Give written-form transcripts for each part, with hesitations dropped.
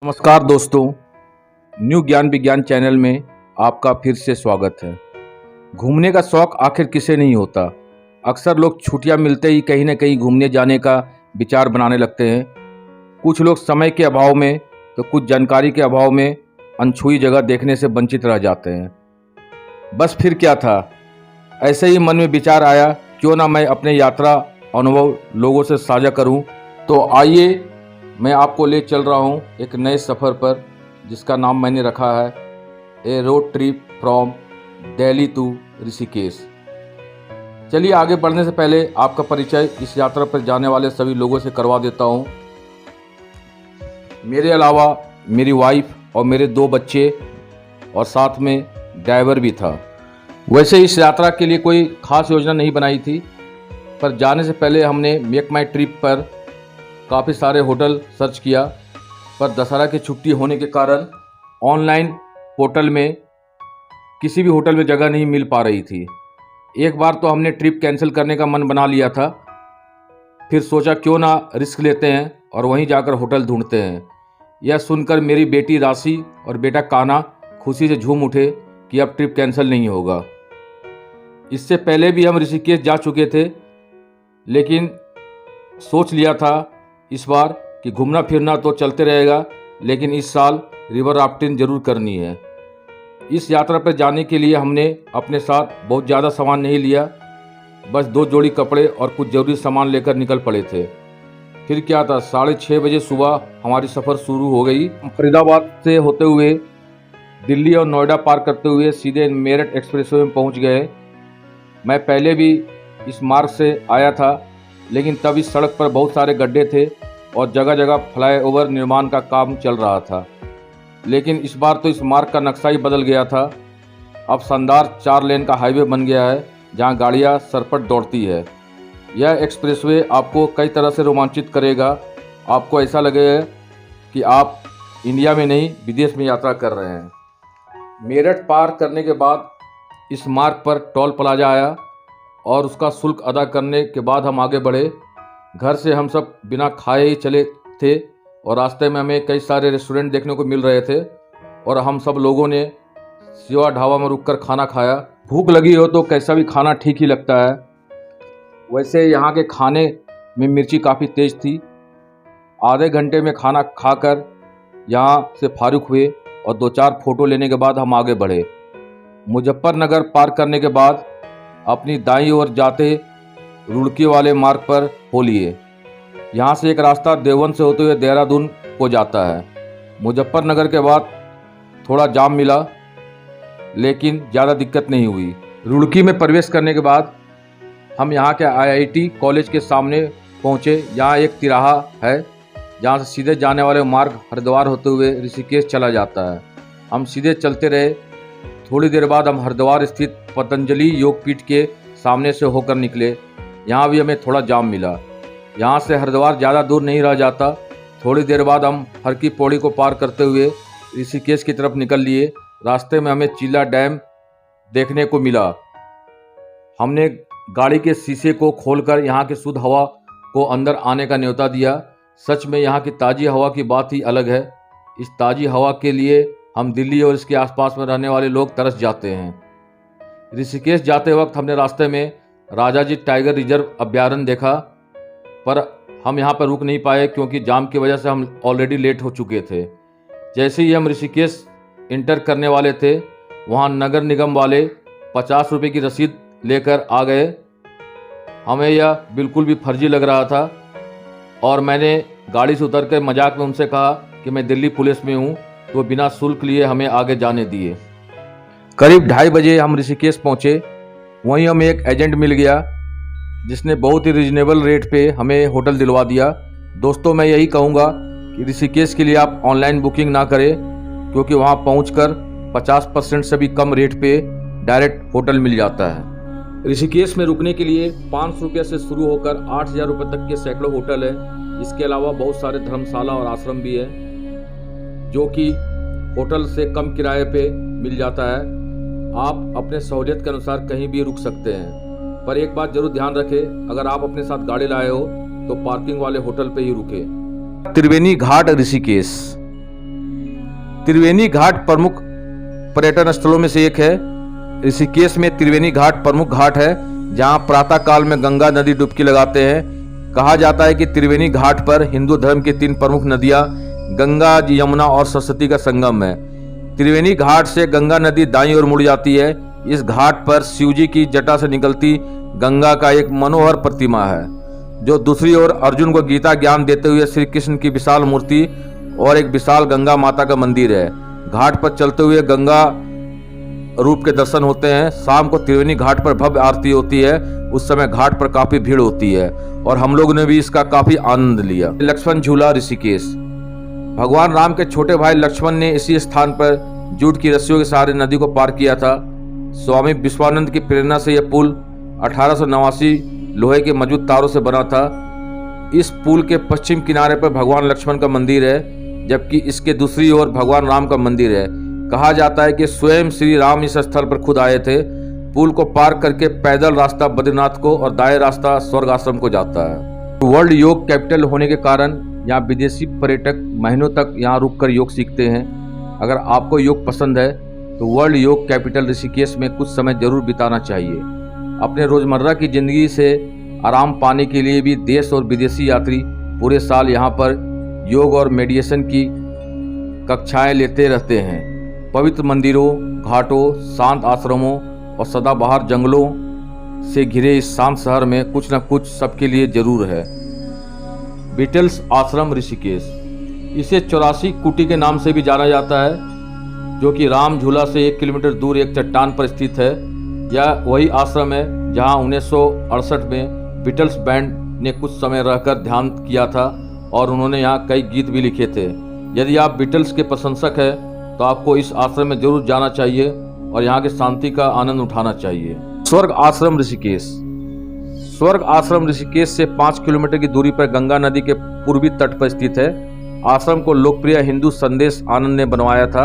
नमस्कार दोस्तों, न्यू ज्ञान विज्ञान चैनल में आपका फिर से स्वागत है। घूमने का शौक आखिर किसे नहीं होता। अक्सर लोग छुट्टियां मिलते ही कहीं न कहीं घूमने जाने का विचार बनाने लगते हैं। कुछ लोग समय के अभाव में तो कुछ जानकारी के अभाव में अनछुई जगह देखने से वंचित रह जाते हैं। बस फिर क्या था, ऐसे ही मन में विचार आया, क्यों ना मैं अपने यात्रा अनुभव लोगों से साझा करूं। तो आइए मैं आपको ले चल रहा हूं एक नए सफ़र पर, जिसका नाम मैंने रखा है a road trip from Delhi to Rishikesh. चलिए आगे बढ़ने से पहले आपका परिचय इस यात्रा पर जाने वाले सभी लोगों से करवा देता हूं। मेरे अलावा मेरी वाइफ और मेरे 2 बच्चे और साथ में ड्राइवर भी था। वैसे इस यात्रा के लिए कोई खास योजना नहीं बनाई थी, पर जाने से पहले हमने मेक माई ट्रिप पर काफ़ी सारे होटल सर्च किया, पर दशहरा की छुट्टी होने के कारण ऑनलाइन पोर्टल में किसी भी होटल में जगह नहीं मिल पा रही थी। एक बार तो हमने ट्रिप कैंसिल करने का मन बना लिया था, फिर सोचा क्यों ना रिस्क लेते हैं और वहीं जाकर होटल ढूंढते हैं। यह सुनकर मेरी बेटी राशि और बेटा कान्हा खुशी से झूम उठे कि अब ट्रिप कैंसिल नहीं होगा। इससे पहले भी हम ऋषिकेश जा चुके थे, लेकिन सोच लिया था इस बार कि घूमना फिरना तो चलते रहेगा, लेकिन इस साल रिवर राफ्टिंग जरूर करनी है। इस यात्रा पर जाने के लिए हमने अपने साथ बहुत ज़्यादा सामान नहीं लिया, बस 2 जोड़ी कपड़े और कुछ ज़रूरी सामान लेकर निकल पड़े थे। फिर क्या था, 6:30 बजे सुबह हमारी सफ़र शुरू हो गई। फरीदाबाद से होते हुए दिल्ली और नोएडा पार करते हुए सीधे मेरठ एक्सप्रेसवे में पहुंच गए। मैं पहले भी इस मार्ग से आया था, लेकिन तब इस सड़क पर बहुत सारे गड्ढे थे और जगह जगह फ्लाईओवर निर्माण का काम चल रहा था। लेकिन इस बार तो इस मार्ग का नक्शा ही बदल गया था। अब शानदार 4 लेन का हाईवे बन गया है, जहां गाड़ियां सरपट दौड़ती है। यह एक्सप्रेसवे आपको कई तरह से रोमांचित करेगा। आपको ऐसा लगेगा कि आप इंडिया में नहीं विदेश में यात्रा कर रहे हैं। मेरठ पार करने के बाद इस मार्ग पर टोल प्लाजा आया और उसका शुल्क अदा करने के बाद हम आगे बढ़े। घर से हम सब बिना खाए ही चले थे और रास्ते में हमें कई सारे रेस्टोरेंट देखने को मिल रहे थे और हम सब लोगों ने शिवा ढाबा में रुककर खाना खाया। भूख लगी हो तो कैसा भी खाना ठीक ही लगता है। वैसे यहाँ के खाने में मिर्ची काफ़ी तेज़ थी। आधे घंटे में खाना खाकर यहाँ से फारुक हुए और 2-4 फ़ोटो लेने के बाद हम आगे बढ़े। मुजफ्फरनगर पार करने के बाद अपनी दाईं ओर जाते रुड़की वाले मार्ग पर हो लिए। यहाँ से एक रास्ता देवबंद से होते हुए देहरादून को जाता है। मुजफ्फरनगर के बाद थोड़ा जाम मिला, लेकिन ज़्यादा दिक्कत नहीं हुई। रुड़की में प्रवेश करने के बाद हम यहाँ के IIT कॉलेज के सामने पहुँचे। यहाँ एक तिराहा है, जहाँ से सीधे जाने वाले मार्ग हरिद्वार होते हुए ऋषिकेश चला जाता है। हम सीधे चलते रहे। थोड़ी देर बाद हम हरिद्वार स्थित पतंजलि योगपीठ के सामने से होकर निकले। यहाँ भी हमें थोड़ा जाम मिला। यहाँ से हरिद्वार ज़्यादा दूर नहीं रह जाता। थोड़ी देर बाद हम हर की पौड़ी को पार करते हुए ऋषिकेश की तरफ निकल लिए। रास्ते में हमें चिल्ला डैम देखने को मिला। हमने गाड़ी के शीशे को खोलकर यहाँ की शुद्ध हवा को अंदर आने का न्योता दिया। सच में यहाँ की ताज़ी हवा की बात ही अलग है। इस ताज़ी हवा के लिए हम दिल्ली और इसके आसपास में रहने वाले लोग तरस जाते हैं। ऋषिकेश जाते वक्त हमने रास्ते में राजाजी टाइगर रिजर्व अभ्यारण्य देखा, पर हम यहाँ पर रुक नहीं पाए क्योंकि जाम की वजह से हम ऑलरेडी लेट हो चुके थे। जैसे ही हम ऋषिकेश इंटर करने वाले थे, वहाँ नगर निगम वाले 50 रुपये की रसीद लेकर आ गए। हमें यह बिल्कुल भी फर्जी लग रहा था और मैंने गाड़ी से उतर कर मजाक में उनसे कहा कि मैं दिल्ली पुलिस में हूँ, तो बिना शुल्क लिए हमें आगे जाने दिए। करीब 2:30 बजे हम ऋषिकेश पहुँचे। वहीं हमें एक एजेंट मिल गया, जिसने बहुत ही रिजनेबल रेट पे हमें होटल दिलवा दिया। दोस्तों, मैं यही कहूँगा कि ऋषिकेश के लिए आप ऑनलाइन बुकिंग ना करें, क्योंकि वहाँ पहुँचकर 50% से भी कम रेट पे डायरेक्ट होटल मिल जाता है। ऋषिकेश में रुकने के लिए 500 रुपये से शुरू होकर 8000 रुपये तक के सैकड़ों होटल है। इसके अलावा बहुत सारे धर्मशाला और आश्रम भी है, जो कि होटल से कम किराए पे मिल जाता है। आप अपने सहूलियत के अनुसार कहीं भी रुक सकते हैं, पर एक बात जरूर ध्यान रखें, अगर आप अपने साथ गाड़ी लाए हो तो पार्किंग वाले होटल पे ही रुके। त्रिवेणी घाट ऋषिकेश। त्रिवेणी घाट प्रमुख पर्यटन स्थलों में से एक है। ऋषिकेश में त्रिवेणी घाट प्रमुख घाट है, जहां प्रातः काल में गंगा नदी डुबकी लगाते हैं। कहा जाता है कि त्रिवेणी घाट पर हिंदू धर्म की 3 प्रमुख नदियां गंगा, यमुना और सरस्वती का संगम है। त्रिवेणी घाट से गंगा नदी दाईं ओर मुड़ जाती है। इस घाट पर शिवजी की जटा से निकलती गंगा का एक मनोहर प्रतिमा है, जो दूसरी ओर अर्जुन को गीता ज्ञान देते हुए श्री कृष्ण की विशाल मूर्ति और एक विशाल गंगा माता का मंदिर है। घाट पर चलते हुए गंगा रूप के दर्शन होते हैं। शाम को त्रिवेणी घाट पर भव्य आरती होती है। उस समय घाट पर काफी भीड़ होती है और हम लोगों ने भी इसका काफी आनंद लिया। लक्ष्मण झूला ऋषिकेश। भगवान राम के छोटे भाई लक्ष्मण ने इसी स्थान पर जूट की रस्सियों के सहारे नदी को पार किया था। स्वामी विश्वानंद की प्रेरणा से यह पुल 1889 लोहे के मजबूत तारों से बना था। इस पुल के पश्चिम किनारे पर भगवान लक्ष्मण का मंदिर है, जबकि इसके दूसरी ओर भगवान राम का मंदिर है। कहा जाता है कि स्वयं श्री राम इस स्थल पर खुद आए थे। पुल को पार करके पैदल रास्ता बद्रीनाथ को और दाएं रास्ता स्वर्ग आश्रम को जाता है। वर्ल्ड योग कैपिटल होने के कारण यहाँ विदेशी पर्यटक महीनों तक यहाँ रुककर योग सीखते हैं। अगर आपको योग पसंद है तो वर्ल्ड योग कैपिटल ऋषिकेश में कुछ समय जरूर बिताना चाहिए। अपने रोजमर्रा की जिंदगी से आराम पाने के लिए भी देश और विदेशी यात्री पूरे साल यहाँ पर योग और मेडिटेशन की कक्षाएं लेते रहते हैं। पवित्र मंदिरों, घाटों, शांत आश्रमों और सदाबहार जंगलों से घिरे इस शांत शहर में कुछ न कुछ सबके लिए जरूर है। बीटल्स आश्रम ऋषिकेश। इसे 84 कुटी के नाम से भी जाना जाता है, जो कि राम झूला से 1 किलोमीटर दूर एक चट्टान पर स्थित है। यह वही आश्रम है जहां 1968 में बीटल्स बैंड ने कुछ समय रहकर ध्यान किया था और उन्होंने यहाँ कई गीत भी लिखे थे। यदि आप बीटल्स के प्रशंसक हैं तो आपको इस आश्रम में जरूर जाना चाहिए और यहाँ की शांति का आनंद उठाना चाहिए। स्वर्ग आश्रम ऋषिकेश। स्वर्ग आश्रम ऋषिकेश से 5 किलोमीटर की दूरी पर गंगा नदी के पूर्वी तट पर स्थित है। आश्रम को लोकप्रिय हिंदू संदेश आनंद ने बनवाया था।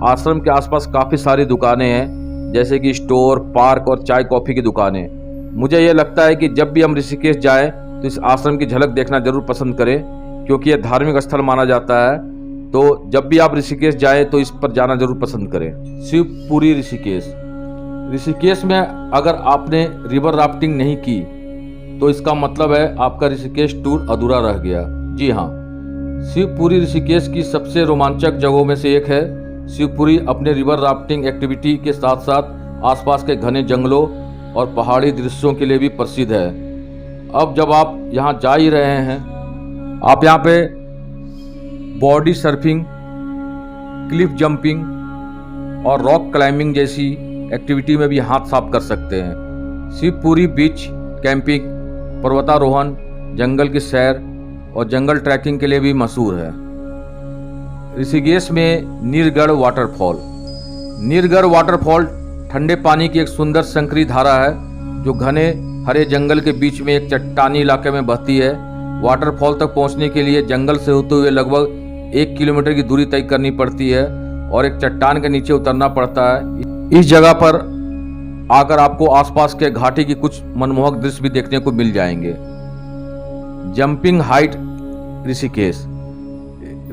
आश्रम के आसपास काफ़ी सारी दुकानें हैं, जैसे कि स्टोर, पार्क और चाय कॉफ़ी की दुकानें। मुझे यह लगता है कि जब भी हम ऋषिकेश जाएं तो इस आश्रम की झलक देखना जरूर पसंद करें, क्योंकि यह धार्मिक स्थल माना जाता है। तो जब भी आप ऋषिकेश जाएं तो इस पर जाना जरूर पसंद करें। शिवपुरी ऋषिकेश। ऋषिकेश में अगर आपने रिवर राफ्टिंग नहीं की तो इसका मतलब है आपका ऋषिकेश टूर अधूरा रह गया। जी हाँ, शिवपुरी ऋषिकेश की सबसे रोमांचक जगहों में से एक है। शिवपुरी अपने रिवर राफ्टिंग एक्टिविटी के साथ साथ आसपास के घने जंगलों और पहाड़ी दृश्यों के लिए भी प्रसिद्ध है। अब जब आप यहाँ जा ही रहे हैं, आप यहाँ पे बॉडी सर्फिंग, क्लिफ जंपिंग और रॉक क्लाइंबिंग जैसी एक्टिविटी में भी हाथ साफ कर सकते हैं। शिवपुरी बीच कैंपिंग, पर्वतारोहण, जंगल की सैर और जंगल ट्रैकिंग के लिए भी मशहूर है। ऋषिकेश में नीरगढ़ वाटरफॉल। नीरगढ़ वाटरफॉल ठंडे पानी की एक सुंदर संकरी धारा है, जो घने हरे जंगल के बीच में एक चट्टानी इलाके में बहती है। वाटरफॉल तक पहुंचने के लिए जंगल से होते हुए लगभग 1 किलोमीटर की दूरी तय करनी पड़ती है और एक चट्टान के नीचे उतरना पड़ता है। इस जगह पर आकर आपको आसपास के घाटी की कुछ मनमोहक दृश्य भी देखने को मिल जाएंगे। Jumping height Rishikesh.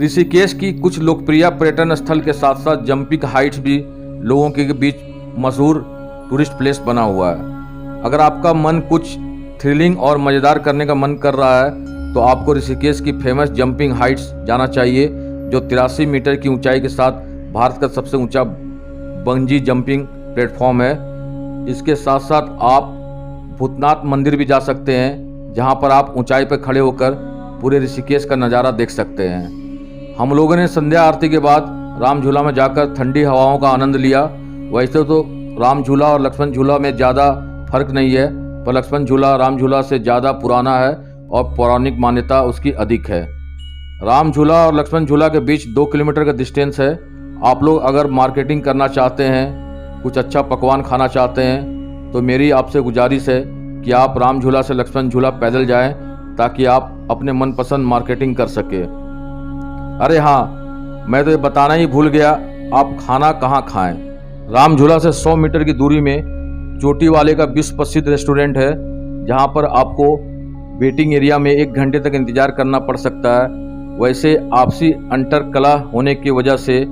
ऋषिकेश की कुछ लोकप्रिय पर्यटन स्थल के साथ साथ जंपिंग हाइट्स भी लोगों के बीच मशहूर टूरिस्ट प्लेस बना हुआ है। अगर आपका मन कुछ थ्रिलिंग और मज़ेदार करने का मन कर रहा है तो आपको ऋषिकेश की फेमस जंपिंग हाइट्स जाना चाहिए, जो 83 मीटर की ऊंचाई के साथ भारत का सबसे ऊंचा बंजी जंपिंग प्लेटफॉर्म है। इसके साथ साथ आप भूतनाथ मंदिर भी जा सकते हैं, जहां पर आप ऊंचाई पर खड़े होकर पूरे ऋषिकेश का नज़ारा देख सकते हैं। हम लोगों ने संध्या आरती के बाद राम झूला में जाकर ठंडी हवाओं का आनंद लिया। वैसे तो राम झूला और लक्ष्मण झूला में ज़्यादा फर्क नहीं है, पर लक्ष्मण झूला राम झूला से ज़्यादा पुराना है और पौराणिक मान्यता उसकी अधिक है। राम झूला और लक्ष्मण झूला के बीच 2 किलोमीटर का डिस्टेंस है। आप लोग अगर मार्केटिंग करना चाहते हैं, कुछ अच्छा पकवान खाना चाहते हैं, तो मेरी आपसे गुजारिश है कि आप राम झूला से लक्ष्मण झूला पैदल जाएं, ताकि आप अपने मनपसंद मार्केटिंग कर सके। अरे हाँ, मैं तो ये बताना ही भूल गया, आप खाना कहाँ खाएं। राम झूला से 100 मीटर की दूरी में चोटी वाले का विश्व प्रसिद्ध रेस्टोरेंट है, जहाँ पर आपको वेटिंग एरिया में 1 घंटे तक इंतजार करना पड़ सकता है। वैसे आपसी अंतर कला होने की वजह से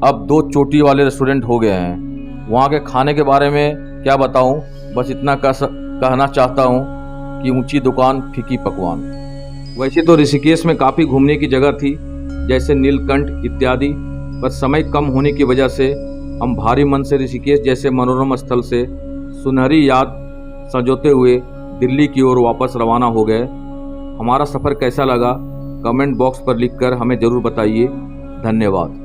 अब 2 चोटी वाले रेस्टोरेंट हो गए हैं। वहाँ के खाने के बारे में क्या बताऊँ, बस इतना कहना चाहता हूँ कि ऊंची दुकान फीकी पकवान। वैसे तो ऋषिकेश में काफ़ी घूमने की जगह थी, जैसे नीलकंठ इत्यादि, पर समय कम होने की वजह से हम भारी मन से ऋषिकेश जैसे मनोरम स्थल से सुनहरी याद संजोते हुए दिल्ली की ओर वापस रवाना हो गए। हमारा सफ़र कैसा लगा कमेंट बॉक्स पर लिखकर हमें ज़रूर बताइए। धन्यवाद।